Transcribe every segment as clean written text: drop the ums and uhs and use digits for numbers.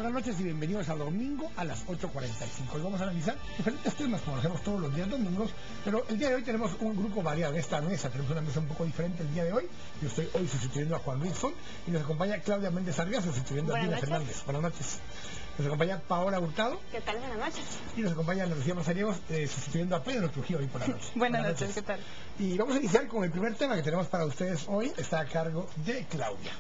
Buenas noches y bienvenidos a domingo a las 8:45. Hoy vamos a analizar diferentes temas como lo hacemos todos los días domingos, pero el día de hoy tenemos un grupo variado en esta mesa. Tenemos una mesa un poco diferente el día de hoy. Yo estoy hoy sustituyendo a Juan Luis Sol y nos acompaña Claudia Méndez Argas sustituyendo a Dina Fernández. Buenas noches. Nos acompaña Paola Hurtado. ¿Qué tal? Buenas noches. Y nos acompaña Ana Lucía Mazariegos sustituyendo a Pedro Trujillo hoy por la noche. Buenas noches, ¿qué tal? Y vamos a iniciar con el primer tema que tenemos para ustedes hoy. Está a cargo de Claudia.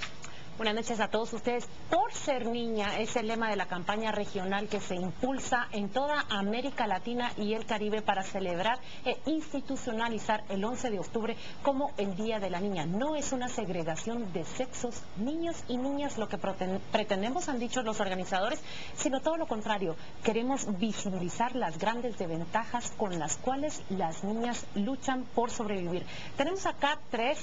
Buenas noches a todos ustedes. Por ser niña es el lema de la campaña regional que se impulsa en toda América Latina y el Caribe para celebrar e institucionalizar el 11 de octubre como el Día de la Niña. No es una segregación de sexos, niños y niñas lo que pretendemos, han dicho los organizadores, sino todo lo contrario. Queremos visibilizar las grandes desventajas con las cuales las niñas luchan por sobrevivir. Tenemos acá tres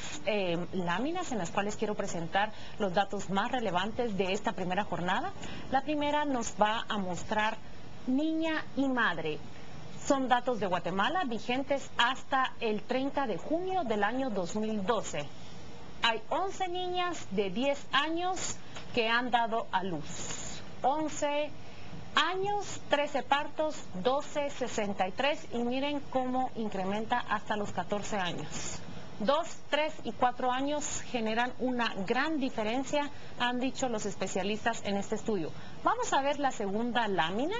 láminas en las cuales quiero presentar los datos más relevantes de esta primera jornada. La primera nos va a mostrar niña y madre. Son datos de Guatemala vigentes hasta el 30 de junio del año 2012. Hay 11 niñas de 10 años que han dado a luz. 11 años, 13 partos, 12, 63 y miren cómo incrementa hasta los 14 años. 2, 3 y 4 años generan una gran diferencia, han dicho los especialistas en este estudio. Vamos a ver la segunda lámina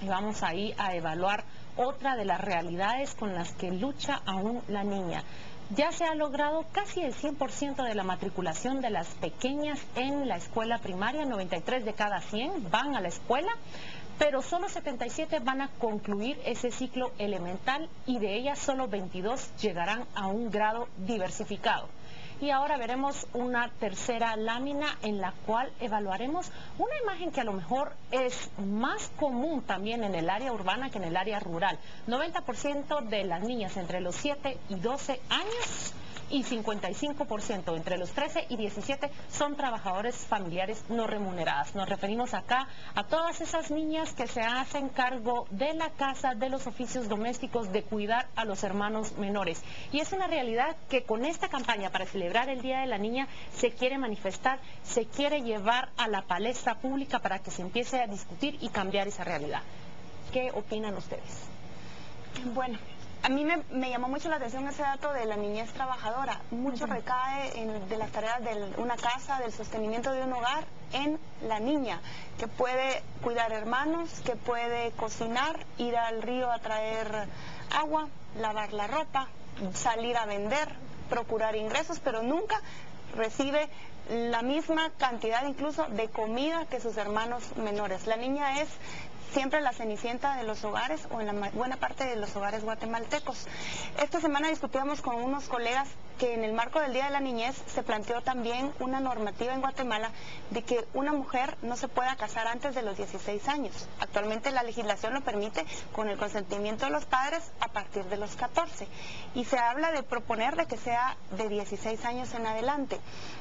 y vamos ahí a evaluar otra de las realidades con las que lucha aún la niña. Ya se ha logrado casi el 100% de la matriculación de las pequeñas en la escuela primaria, 93 de cada 100 van a la escuela, pero solo 77 van a concluir ese ciclo elemental y de ellas solo 22 llegarán a un grado diversificado. Y ahora veremos una tercera lámina en la cual evaluaremos una imagen que a lo mejor es más común también en el área urbana que en el área rural. 90% de las niñas entre los 7 y 12 años y 55% entre los 13 y 17 son trabajadores familiares no remuneradas. Nos referimos acá a todas esas niñas que se hacen cargo de la casa, de los oficios domésticos, de cuidar a los hermanos menores. Y es una realidad que con esta campaña para celebrar el Día de la Niña se quiere manifestar, se quiere llevar a la palestra pública para que se empiece a discutir y cambiar esa realidad. ¿Qué opinan ustedes? Bueno, a mí me llamó mucho la atención ese dato de la niñez trabajadora. Mucho recae de las tareas de una casa, del sostenimiento de un hogar, en la niña, que puede cuidar hermanos, que puede cocinar, ir al río a traer agua, lavar la ropa, salir a vender, procurar ingresos, pero nunca recibe la misma cantidad incluso de comida que sus hermanos menores. La niña es siempre la cenicienta de los hogares o en la buena parte de los hogares guatemaltecos. Esta semana discutíamos con unos colegas que en el marco del Día de la Niñez se planteó también una normativa en Guatemala de que una mujer no se pueda casar antes de los 16 años. Actualmente la legislación lo permite con el consentimiento de los padres a partir de los 14 y se habla de proponer de que sea de 16 años en adelante.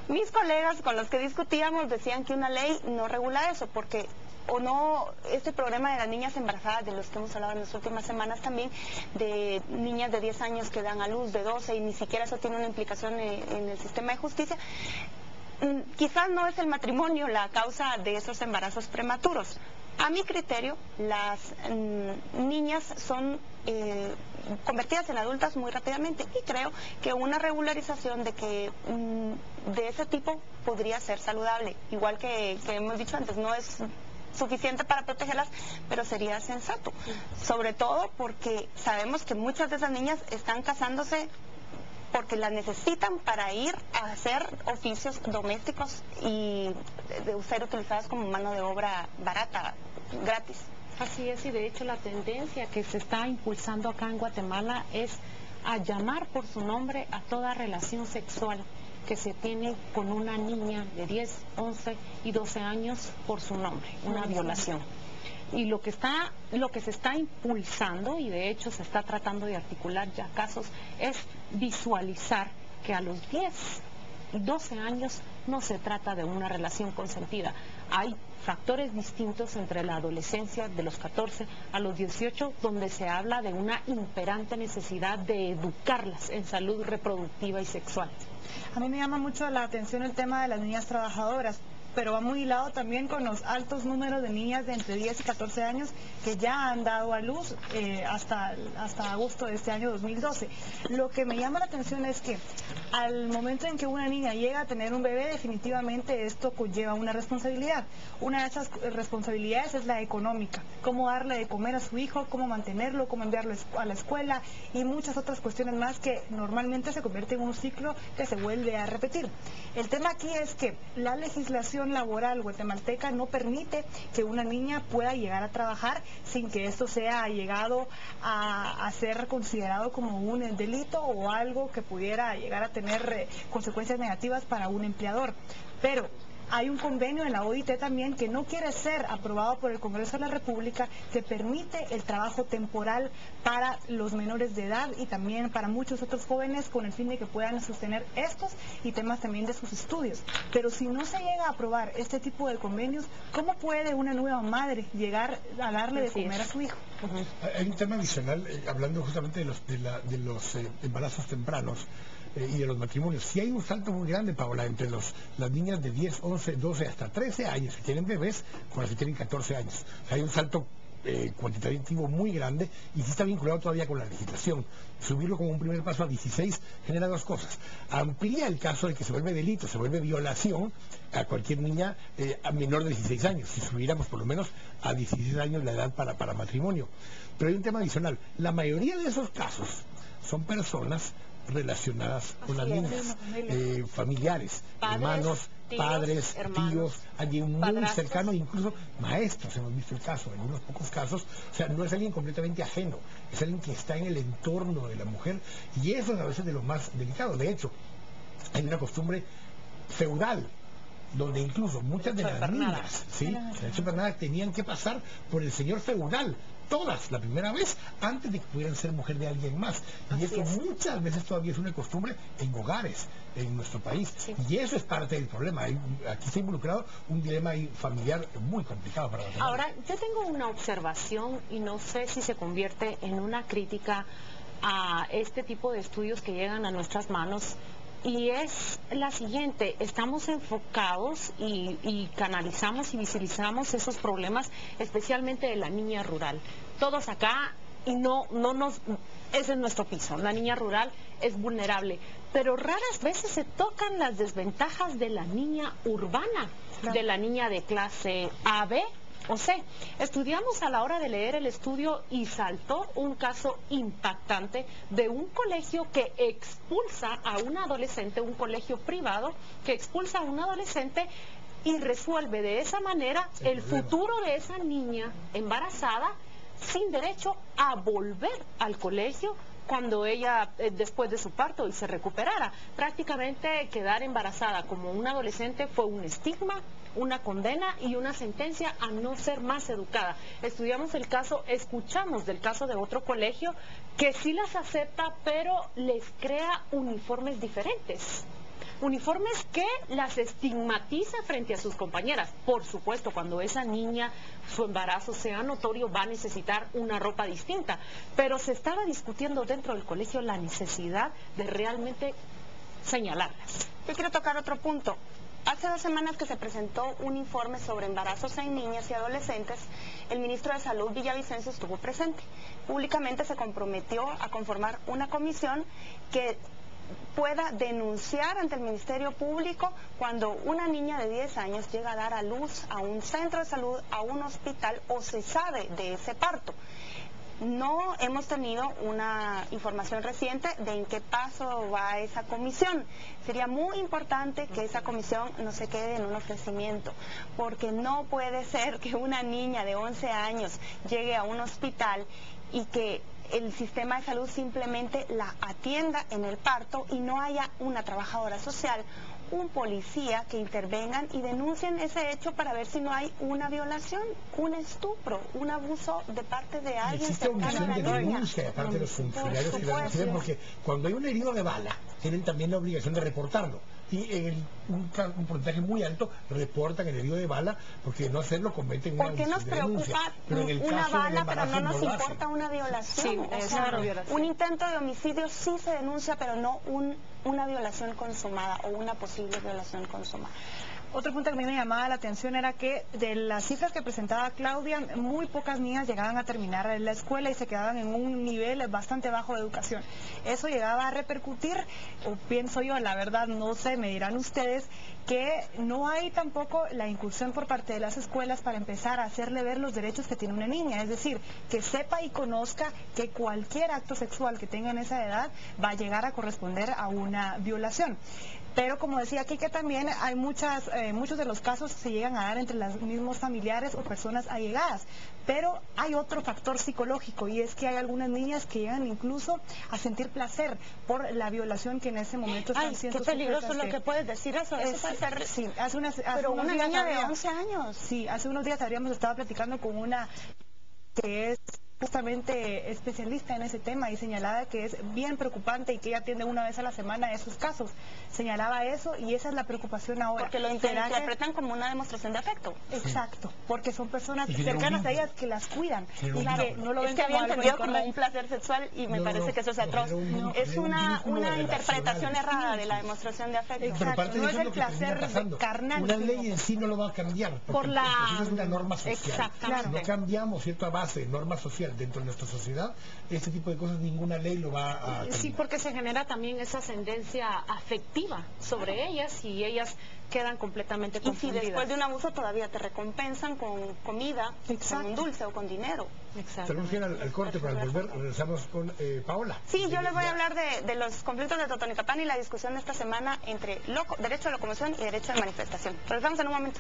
Mis colegas con los que discutíamos decían que una ley no regula eso porque o no, este programa de las niñas embarazadas, de los que hemos hablado en las últimas semanas también, de niñas de 10 años que dan a luz, de 12, y ni siquiera eso tiene una implicación en el sistema de justicia, quizás no es el matrimonio la causa de esos embarazos prematuros. A mi criterio, las niñas son convertidas en adultas muy rápidamente y creo que una regularización de ese tipo podría ser saludable, igual que hemos dicho antes, no es suficiente para protegerlas, pero sería sensato, sobre todo porque sabemos que muchas de esas niñas están casándose porque las necesitan para ir a hacer oficios domésticos y de ser utilizadas como mano de obra barata, gratis. Así es, y de hecho la tendencia que se está impulsando acá en Guatemala es a llamar por su nombre a toda relación sexual que se tiene con una niña de 10, 11 y 12 años por su nombre, una violación. Y lo que se está impulsando, y de hecho se está tratando de articular ya casos, es visualizar que a los 10, 12 años no se trata de una relación consentida. Hay factores distintos entre la adolescencia de los 14 a los 18, donde se habla de una imperante necesidad de educarlas en salud reproductiva y sexual. A mí me llama mucho la atención el tema de las niñas trabajadoras, pero va muy hilado también con los altos números de niñas de entre 10 y 14 años que ya han dado a luz hasta agosto de este año 2012. Lo que me llama la atención es que al momento en que una niña llega a tener un bebé, definitivamente esto conlleva una responsabilidad. Una de esas responsabilidades es la económica, cómo darle de comer a su hijo, cómo mantenerlo, cómo enviarlo a la escuela y muchas otras cuestiones más que normalmente se convierte en un ciclo que se vuelve a repetir. El tema aquí es que la legislación laboral guatemalteca no permite que una niña pueda llegar a trabajar sin que esto sea llegado a ser considerado como un delito o algo que pudiera llegar a tener consecuencias negativas para un empleador. Pero hay un convenio en la OIT también que no quiere ser aprobado por el Congreso de la República que permite el trabajo temporal para los menores de edad y también para muchos otros jóvenes con el fin de que puedan sostener estos y temas también de sus estudios. Pero si no se llega a aprobar este tipo de convenios, ¿cómo puede una nueva madre llegar a darle de comer a su hijo? Hay un tema adicional, hablando justamente de los embarazos tempranos y de los matrimonios. Si hay un salto muy grande, Paola, entre las niñas de 10, 11, 12 hasta 13 años que tienen bebés con las que tienen 14 años. O sea, hay un salto cuantitativo muy grande y sí está vinculado todavía con la legislación. Subirlo como un primer paso a 16 genera dos cosas. Amplía el caso de que se vuelve delito, se vuelve violación a cualquier niña a menor de 16 años, si subiéramos por lo menos a 16 años la edad para matrimonio. Pero hay un tema adicional. La mayoría de esos casos son personas relacionadas con las niñas, familiares, hermanos, padres, tíos, alguien muy cercano, incluso maestros, hemos visto el caso, en unos pocos casos. O sea, no es alguien completamente ajeno, es alguien que está en el entorno de la mujer, y eso es a veces de lo más delicado. De hecho, hay una costumbre feudal donde incluso muchas de las niñas, ¿sí?, tenían que pasar por el señor feudal, todas, la primera vez, antes de que pudieran ser mujer de alguien más. Y eso muchas veces todavía es una costumbre en hogares en nuestro país. Y eso es parte del problema. Aquí se ha involucrado un dilema familiar muy complicado para Guatemala. Ahora, yo tengo una observación y no sé si se convierte en una crítica a este tipo de estudios que llegan a nuestras manos. Y es la siguiente: estamos enfocados y canalizamos y visibilizamos esos problemas, especialmente de la niña rural. Todos acá, y ese es nuestro piso, la niña rural es vulnerable, pero raras veces se tocan las desventajas de la niña urbana, de la niña de clase A, B o C. Estudiamos a la hora de leer el estudio y saltó un caso impactante de un colegio que expulsa a un adolescente, un colegio privado que expulsa a un adolescente y resuelve de esa manera el futuro de esa niña embarazada sin derecho a volver al colegio cuando ella, después de su parto, y se recuperara. Prácticamente quedar embarazada como un adolescente fue un estigma, una condena y una sentencia a no ser más educada. Estudiamos el caso, escuchamos del caso de otro colegio que sí las acepta, pero les crea uniformes diferentes. Uniformes que las estigmatiza frente a sus compañeras. Por supuesto, cuando esa niña, su embarazo sea notorio, va a necesitar una ropa distinta. Pero se estaba discutiendo dentro del colegio la necesidad de realmente señalarlas. Yo quiero tocar otro punto. Hace 2 semanas que se presentó un informe sobre embarazos en niñas y adolescentes, el ministro de Salud, Villavicencio, estuvo presente. Públicamente se comprometió a conformar una comisión que pueda denunciar ante el Ministerio Público cuando una niña de 10 años llega a dar a luz a un centro de salud, a un hospital, o se sabe de ese parto. No hemos tenido una información reciente de en qué paso va esa comisión. Sería muy importante que esa comisión no se quede en un ofrecimiento, porque no puede ser que una niña de 11 años llegue a un hospital y que el sistema de salud simplemente la atienda en el parto y no haya una trabajadora social, un policía que intervengan y denuncien ese hecho para ver si no hay una violación, un estupro, un abuso de parte de alguien cercano a la niña. Existe obligación de denuncia de parte de los funcionarios que la reciben, porque cuando hay un herido de bala tienen también la obligación de reportarlo. Y un porcentaje muy alto reportan el herido de bala, porque no hacerlo cometen una denuncia. ¿Por qué nos preocupa una bala, pero no nos importa una violación? Sí, un intento de homicidio sí se denuncia, pero no una violación consumada o una posible violación consumada. Otro punto que a mí me llamaba la atención era que de las cifras que presentaba Claudia, muy pocas niñas llegaban a terminar la escuela y se quedaban en un nivel bastante bajo de educación. Eso llegaba a repercutir, o pienso yo, la verdad no sé, me dirán ustedes, que no hay tampoco la incursión por parte de las escuelas para empezar a hacerle ver los derechos que tiene una niña, es decir, que sepa y conozca que cualquier acto sexual que tenga en esa edad va a llegar a corresponder a una violación. Pero como decía aquí, que también hay muchos de los casos se llegan a dar entre los mismos familiares o personas allegadas. Pero hay otro factor psicológico, y es que hay algunas niñas que llegan incluso a sentir placer por la violación que en ese momento están siendo qué peligroso sujetas lo que puedes decir eso. Eso puede ser... Sí, pero una niña de 11 años. Sí, hace unos días habríamos estado platicando con una que es justamente especialista en ese tema y señalaba que es bien preocupante y que ella atiende una vez a la semana esos casos. Señalaba eso y esa es la preocupación ahora. Porque lo interpretan como una demostración de afecto. Exacto, porque son personas cercanas a ellas que las cuidan y que no lo ven es que como había algo entendido como incorrecto. un placer sexual y me parece que eso es atroz. Es una interpretación errada de la demostración de afecto. Exacto, Pero aparte no de es eso el lo que termina placer pasando, carnal. una ley en sí no lo va a cambiar, porque por la... eso es una norma social. Exactamente. Si no cambiamos cierta base de norma social dentro de nuestra sociedad, este tipo de cosas ninguna ley lo va a cambiar. Sí, porque se genera también esa ascendencia afectiva sobre ellas y ellas quedan completamente Y si confundidas. después de un abuso todavía te recompensan con comida, con un dulce o con dinero. Tenemos que ir al corte para volver. Regresamos con Paola. Sí, yo les voy a hablar de los conflictos de Totonicapán y la discusión de esta semana entre derecho a locomoción y derecho de manifestación. Regresamos en un momento.